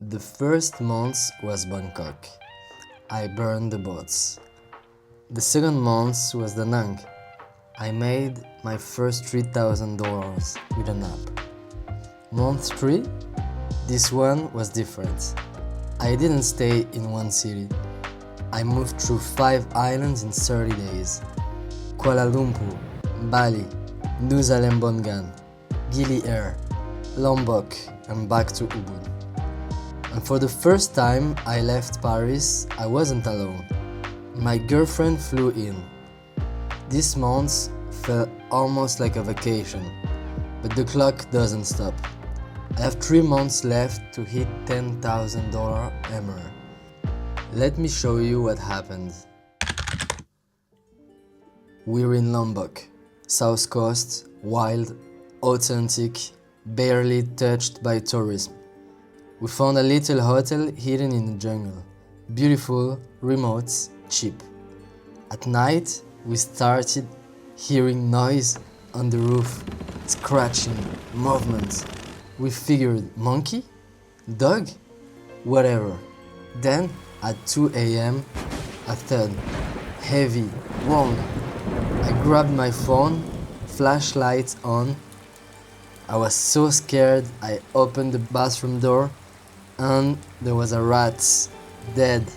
The first month was Bangkok. I burned the boats. The second month was Da Nang. I made my first $3,000 with an app. Month 3, this one was different. I didn't stay in one city. I moved through 5 islands in 30 days. Kuala Lumpur, Bali, Nusa Lembongan, Gili Air, Lombok, and back to Ubud. And for the first time I left Paris, I wasn't alone. My girlfriend flew in. This month felt almost like a vacation, but the clock doesn't stop. I have 3 months left to hit $10,000 MR. Let me show you what happened. We're in Lombok, South Coast, wild, authentic, barely touched by tourism. We found a little hotel hidden in the jungle. Beautiful, remote, cheap. At night, we started hearing noise on the roof, scratching, movement. We figured monkey? Dog? Whatever. Then, at 2 a.m., a thud. Heavy, wrong. I grabbed my phone, flashlight on. I was so scared, I opened the bathroom door and there was a rat, dead,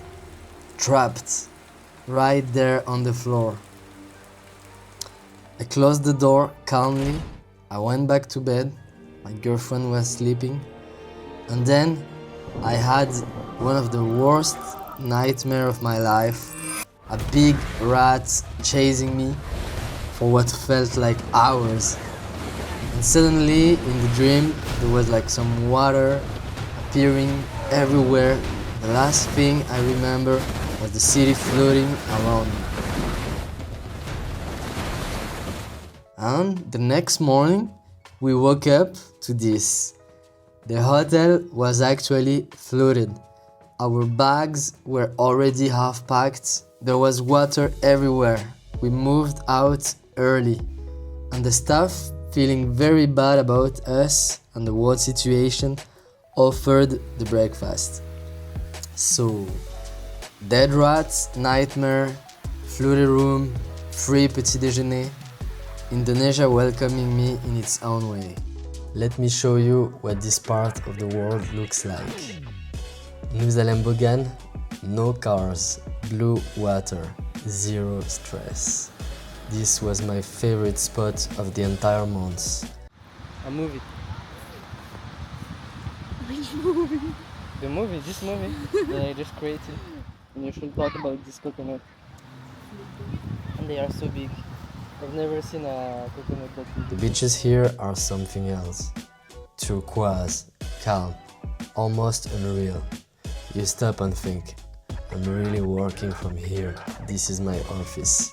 trapped, right there on the floor. I closed the door calmly. I went back to bed. My girlfriend was sleeping. And then I had one of the worst nightmares of my life. A big rat chasing me for what felt like hours. And suddenly, in the dream, there was like some water appearing everywhere. The last thing I remember was the city floating around me. And the next morning, we woke up to this. The hotel was actually flooded. Our bags were already half packed. There was water everywhere. We moved out early. And the staff, feeling very bad about us and the whole situation, offered the breakfast. So, dead rats, nightmare, flooded room, free petit déjeuner. Indonesia welcoming me in its own way. Let me show you what this part of the world looks like. Nusa Lembongan, no cars, blue water, zero stress. This was my favorite spot of the entire month. A movie. Which movie? The movie, this movie that I just created. And you should talk about this coconut. And they are so big. I've never seen a coconut that big. The beaches here are something else. Turquoise, calm, almost unreal. You stop and think, I'm really working from here. This is my office.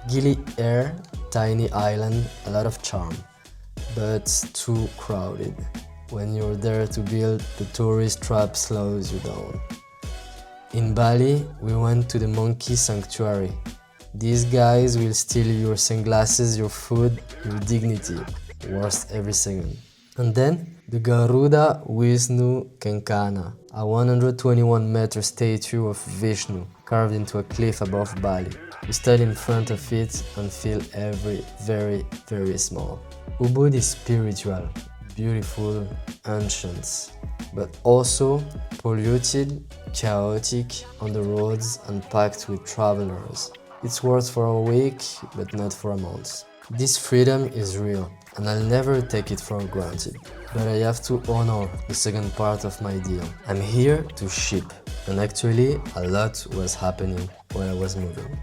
Gili Air, tiny island, a lot of charm, but too crowded. When you're there to build, the tourist trap slows you down. In Bali, we went to the monkey sanctuary. These guys will steal your sunglasses, your food, your dignity, worst every second. And then, the Garuda Vishnu Kenkana, a 121-meter statue of Vishnu carved into a cliff above Bali. You stand in front of it and feel very small. Ubud is spiritual, beautiful, ancient, but also polluted, chaotic on the roads and packed with travelers. It's worth for a week, but not for a month. This freedom is real, and I'll never take it for granted. But I have to honor the second part of my deal. I'm here to ship, and actually a lot was happening while I was moving.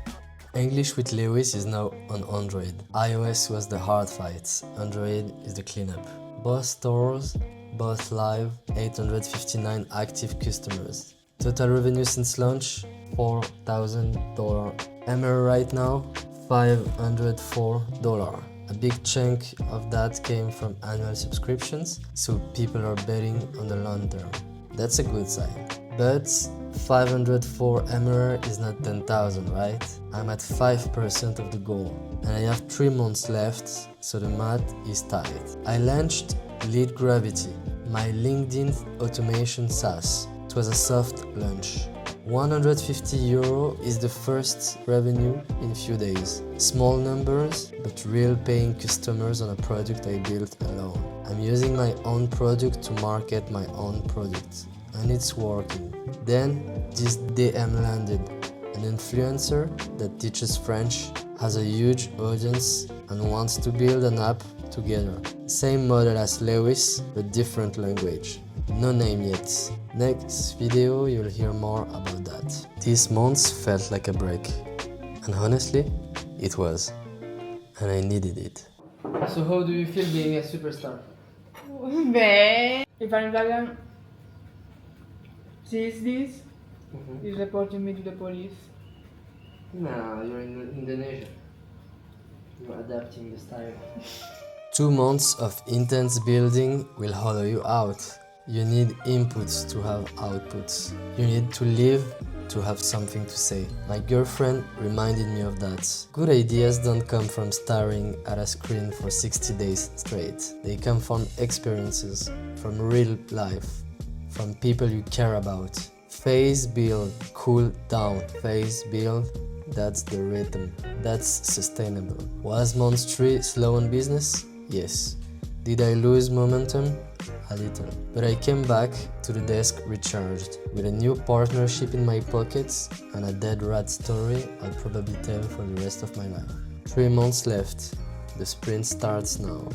English with Lewis is now on Android. iOS was the hard fight, Android is the cleanup. Both stores, both live, 859 active customers. Total revenue since launch, $4,000. MR right now, $504. A big chunk of that came from annual subscriptions, so people are betting on the long term. That's a good sign. But 504 MR is not 10,000, right? I'm at 5% of the goal, and I have 3 months left, so the math is tight. I launched Lead Gravity, my LinkedIn automation SaaS. It was a soft launch. €150 is the first revenue in few days. Small numbers, but real paying customers on a product I built alone. I'm using my own product to market my own product, and it's working. Then this DM landed. An influencer that teaches French, has a huge audience, and wants to build an app together. Same model as Lewis, but different language. No name yet. Next video you'll hear more about that. These months felt like a break. And honestly, it was. And I needed it. So how do you feel being a superstar? Beh, if an Italian sees this, he's reporting me to the police. No, you're in Indonesia. You're adapting the style. 2 months of intense building will hollow you out. You need inputs to have outputs. You need to live to have something to say. My girlfriend reminded me of that. Good ideas don't come from staring at a screen for 60 days straight. They come from experiences, from real life, from people you care about. Phase build, cool down. Phase build, that's the rhythm. That's sustainable. Was month 3 slow on business? Yes. Did I lose momentum? A little. But I came back to the desk recharged, with a new partnership in my pockets and a dead rat story I'll probably tell for the rest of my life. 3 months left. The sprint starts now.